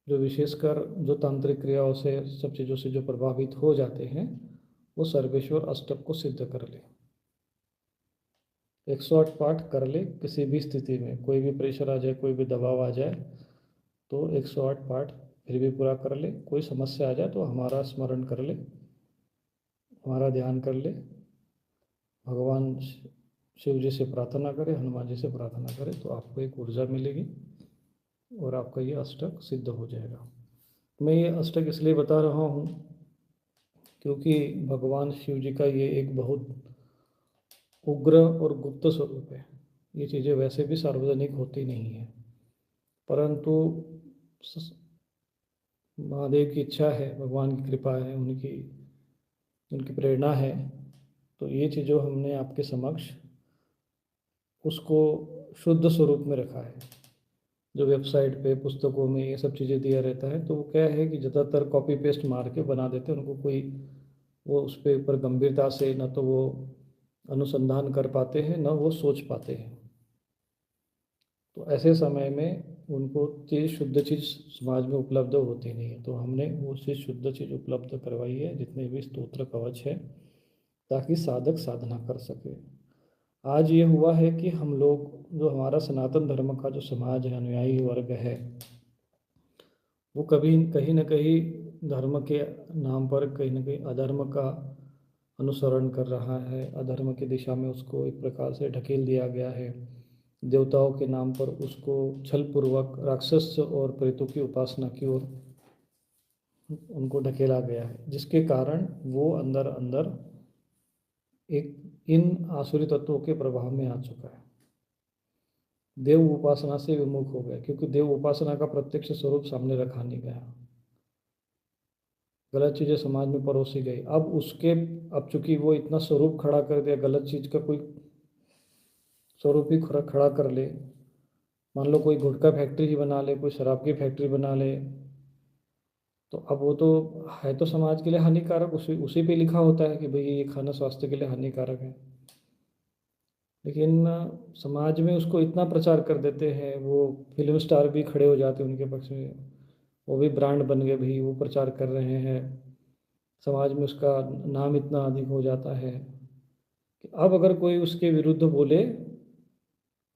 जो विशेषकर जो तांत्रिक क्रियाओं से सब चीज़ों से जो प्रभावित हो जाते हैं, वो सर्वेश्वर अष्टक को सिद्ध कर ले। 108 पाठ कर ले। किसी भी स्थिति में कोई भी प्रेशर आ जाए, कोई भी दबाव आ जाए, तो 108 पाठ फिर भी पूरा कर ले। कोई समस्या आ जाए तो हमारा स्मरण कर ले, हमारा ध्यान कर ले, भगवान शिव जी से प्रार्थना करें, हनुमान जी से प्रार्थना करें, तो आपको एक ऊर्जा मिलेगी और आपका ये अष्टक सिद्ध हो जाएगा। मैं ये अष्टक इसलिए बता रहा हूँ क्योंकि भगवान शिव जी का ये एक बहुत उग्र और गुप्त स्वरूप है। ये चीज़ें वैसे भी सार्वजनिक होती नहीं है, परंतु महादेव की इच्छा है, भगवान की कृपा है, उनकी उनकी प्रेरणा है, तो ये चीज़ों हमने आपके समक्ष उसको शुद्ध स्वरूप में रखा है। जो वेबसाइट पे, पुस्तकों में ये सब चीज़ें दिया रहता है, तो वो क्या है कि ज़्यादातर कॉपी पेस्ट मार के बना देते हैं। उनको कोई वो उस पे ऊपर गंभीरता से न तो वो अनुसंधान कर पाते हैं, न वो सोच पाते हैं। तो ऐसे समय में उनको चीज़, शुद्ध चीज़ समाज में उपलब्ध होती नहीं है, तो हमने वो चीज़, शुद्ध चीज़ उपलब्ध करवाई है, जितने भी स्तोत्र कवच है, ताकि साधक साधना कर सके। आज ये हुआ है कि हम लोग, जो हमारा सनातन धर्म का जो समाज है, अनुयायी वर्ग है, वो कभी कहीं न कहीं धर्म के नाम पर कहीं न कहीं अधर्म का अनुसरण कर रहा है। अधर्म की दिशा में उसको एक प्रकार से ढकेल दिया गया है। देवताओं के नाम पर उसको छलपूर्वक राक्षस और प्रेतों की उपासना की ओर उनको ढकेला गया है, जिसके कारण वो अंदर अंदर एक इन आसुरी तत्वों के प्रभाव में आ चुका है। देव उपासना से विमुख हो गया, क्योंकि देव उपासना का प्रत्यक्ष स्वरूप सामने रखा नहीं गया। गलत चीज़ें समाज में परोसी गई। अब चूंकि वो इतना स्वरूप खड़ा कर दिया, गलत चीज़ का कोई स्वरूप ही खड़ा कर ले, मान लो कोई गुटखा फैक्ट्री ही बना ले, कोई शराब की फैक्ट्री बना ले, तो अब वो तो है तो समाज के लिए हानिकारक, उसी उसी पे लिखा होता है कि भाई ये खाना स्वास्थ्य के लिए हानिकारक है। लेकिन समाज में उसको इतना प्रचार कर देते हैं, वो फिल्म स्टार भी खड़े हो जाते हैं उनके पक्ष में, वो भी ब्रांड बन गए भाई, वो प्रचार कर रहे हैं, समाज में उसका नाम इतना अधिक हो जाता है कि अब अगर कोई उसके विरुद्ध बोले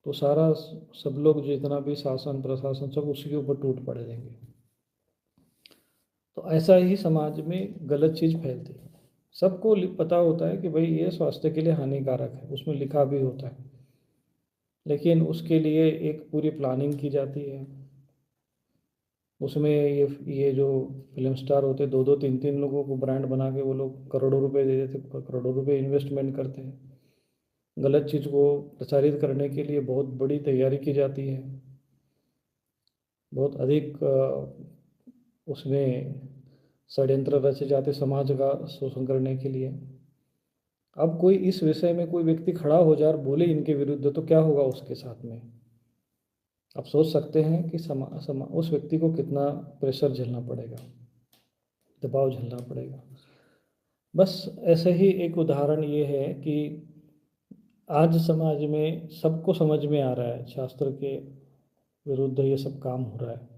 तो सारा सब लोग, जितना भी शासन प्रशासन, सब उसी के ऊपर टूट पड़े देंगे। तो ऐसा ही समाज में गलत चीज़ फैलती है। सबको पता होता है कि भाई ये स्वास्थ्य के लिए हानिकारक है, उसमें लिखा भी होता है, लेकिन उसके लिए एक पूरी प्लानिंग की जाती है। उसमें ये जो फिल्म स्टार होते, दो दो तीन तीन लोगों को ब्रांड बना के वो लोग करोड़ों रुपए दे देते, करोड़ों रुपए इन्वेस्टमेंट करते हैं। गलत चीज़ को प्रचारित करने के लिए बहुत बड़ी तैयारी की जाती है, बहुत अधिक उसमें षड्यंत्र रचे जाते समाज का शोषण करने के लिए। अब कोई इस विषय में कोई व्यक्ति खड़ा हो जाए और बोले इनके विरुद्ध, तो क्या होगा उसके साथ में? आप सोच सकते हैं कि उस व्यक्ति को कितना प्रेशर झेलना पड़ेगा, दबाव झेलना पड़ेगा। बस ऐसे ही एक उदाहरण ये है कि आज समाज में सबको समझ में आ रहा है, शास्त्र के विरुद्ध ये सब काम हो रहा है।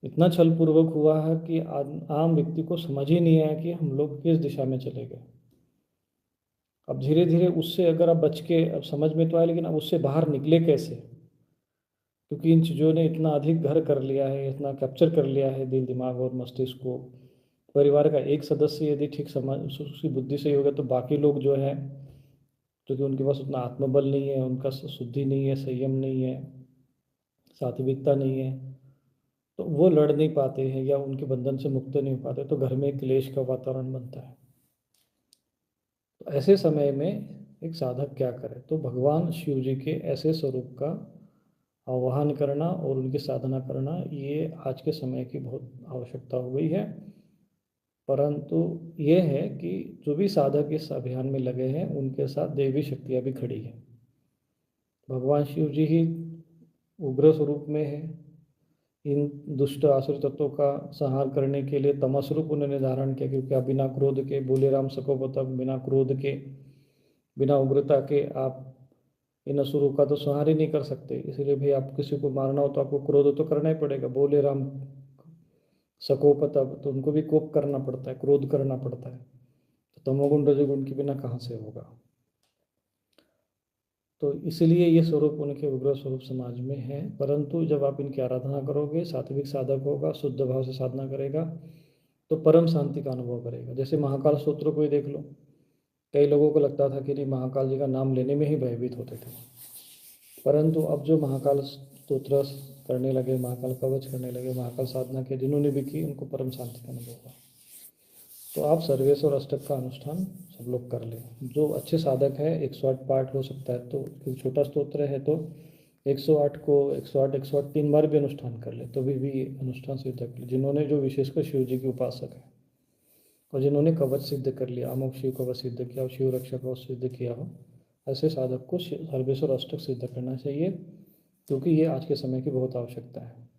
इतना छल पूर्वक हुआ है कि आम व्यक्ति को समझ ही नहीं आया कि हम लोग किस दिशा में चले गए। अब धीरे धीरे उससे अगर आप बच के, अब समझ में तो आए, लेकिन अब उससे बाहर निकले कैसे? क्योंकि इन चीज़ों ने इतना अधिक घर कर लिया है, इतना कैप्चर कर लिया है दिल, दिमाग और मस्तिष्क को। परिवार का एक सदस्य यदि ठीक समझ, उसकी बुद्धि सही होगा, तो बाकी लोग जो है, क्योंकि उनके पास उतना आत्मबल नहीं है, उनका शुद्धि नहीं है, संयम नहीं है, सात्विकता नहीं है, तो वो लड़ नहीं पाते हैं या उनके बंधन से मुक्त नहीं हो पाते, तो घर में क्लेश का वातावरण बनता है। तो ऐसे समय में एक साधक क्या करे? तो भगवान शिव जी के ऐसे स्वरूप का आवाहन करना और उनकी साधना करना, ये आज के समय की बहुत आवश्यकता हो गई है। परंतु ये है कि जो भी साधक इस अभियान में लगे हैं, उनके साथ देवी शक्तियाँ भी खड़ी हैं। भगवान शिव जी ही उग्र स्वरूप में है। इन दुष्ट आसुर तत्वों का संहार करने के लिए तमस रूप उन्होंने धारण किया, क्योंकि आप बिना क्रोध के, बोले राम सको बतक, बिना क्रोध के, बिना उग्रता के आप इन असुरों का तो संहार ही नहीं कर सकते। इसलिए भाई आप किसी को मारना हो तो आपको क्रोध तो करना ही पड़ेगा। बोले राम सकोप, तब तो उनको भी कोप करना पड़ता है, क्रोध करना पड़ता है। तो तमोगुण रजोगुण के बिना कहाँ से होगा। तो इसलिए ये स्वरूप उनके उग्र स्वरूप समाज में है। परंतु जब आप इनकी आराधना करोगे, सात्विक साधक होगा, शुद्ध भाव से साधना करेगा, तो परम शांति का अनुभव करेगा। जैसे महाकाल स्तोत्र को ही देख लो, कई लोगों को लगता था कि नहीं, महाकाल जी का नाम लेने में ही भयभीत होते थे। परंतु अब जो महाकाल स्तोत्र करने लगे, महाकाल कवच करने लगे, महाकाल साधना के जिन्होंने भी की, उनको परम शांति का अनुभव हुआ। तो आप सर्वेश्वर अष्टक का अनुष्ठान सब लोग कर लें। जो अच्छे साधक है 108 पाठ हो सकता है, तो क्योंकि छोटा स्तोत्र है तो 108 को 108 108 3 बार भी अनुष्ठान कर ले तो भी अनुष्ठान सिद्ध कर ले। जिन्होंने, जो विशेषकर शिव जी के उपासक है और जिन्होंने कवच सिद्ध कर लिया, अमुक शिव कवच सिद्ध किया, शिव रक्षा कवच सिद्ध किया हो, ऐसे साधक को सर्वेश्वर अष्टक सिद्ध करना चाहिए, क्योंकि ये आज के समय की बहुत आवश्यकता है।